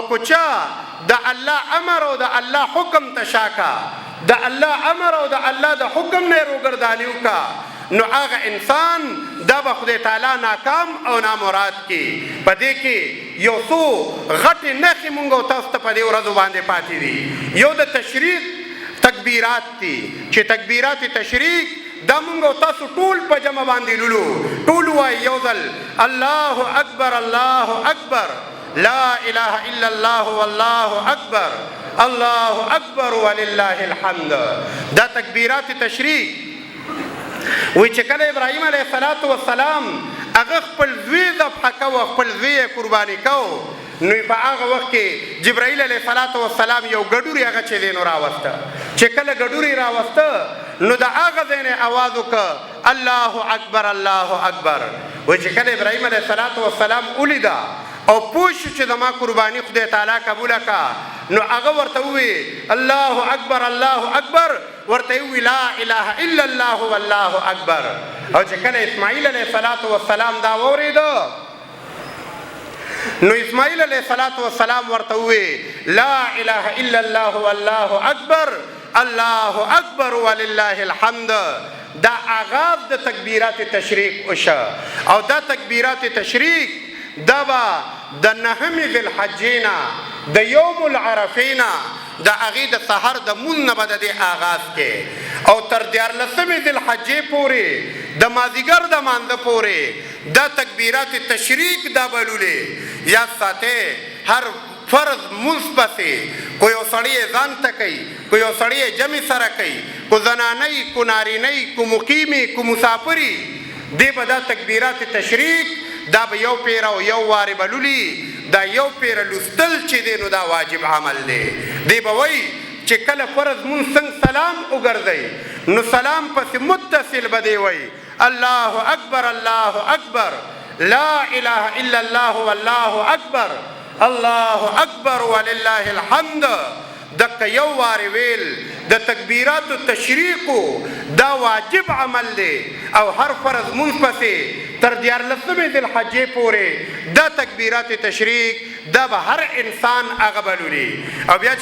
کوچا د الله امر او د الله حکم تشاکا د الله امر او د الله د حکم نه روګردانیو کا نو هغه انسان دا به خدای تعالی ناکام او نامراد کی پدې کې یو څو غټ نخې مونږ تاسو ته په دې ورځو باندې پاتې دي یو د تشریق تکبیرات دي چې تکبیرات تشریق دا مونږ تاسو ټول په جمع باندې لولو ټول وای یو ځل الله اکبر الله اکبر لا اله الا الله والله اکبر الله اکبر ولله الحمد دا تکبیرات تشریق وی چې کله ابراهیم علیه السلام هغه خپل زوی ذبح کوه خپل زوی قرباني کوه نو په هغه وخت کې جبرائیل علیه السلام یو ګډوري هغه چې دی نو راوسته چې کله ګډوري راوسته نو د هغه ځای نه اواز وکړه الله اکبر الله اکبر وی چې کله ابراهیم علیه السلام ولیده او پوښ چې زما قرباني خدای تعالی قبول کړه نو هغه ورته وی الله اکبر الله اکبر ورته وی لا اله الا الله والله اکبر او چې کله اسماعیل علیه السلام دا وریده نو اسماعیل علیه السلام ورته وی لا اله الا الله والله اکبر الله اکبر ولله الحمد دا آغاز د تکبیرات تشریق وشه او دا تکبیرات تشریق دا با د نهمې ذی الحجینا د یوم العرفینا د هغې د سحر د مونځ نه به د دې آغاز کې او تر دیارلسمې ذی الحجې پورې د مازدیګر د مانځه پورې دا تکبیرات تشریق دا بلولې یاد ساتئ هر فرض مونځ پسې کو یو سړی ځان ته کوي کو یو سړی جمع سره کوي کو زنانۍ کو نارینۍ کو مقیمې کو مسافري دې به دا تکبیرات تشریق دا به یو پیر او یو وارې بلولي دا یو پیر لوستل چې دی نو دا واجب عمل دی دی به وایي چې کله فرض مونځ څنګه سلام وګرځئ نو سلام پسې متصل به دی وایي الله اکبر الله اکبر لا اله الا الله والله اکبر الله اکبر ولله الحمد دک یو وارې ویل د تکبیرات تشریقو دا واجب عمل دی او هر فرض مونځ پسې تر دیارلسمې ذی الحجې پورې دا تکبیرات تشریق دا به هر انسان هغه بلولي او بیا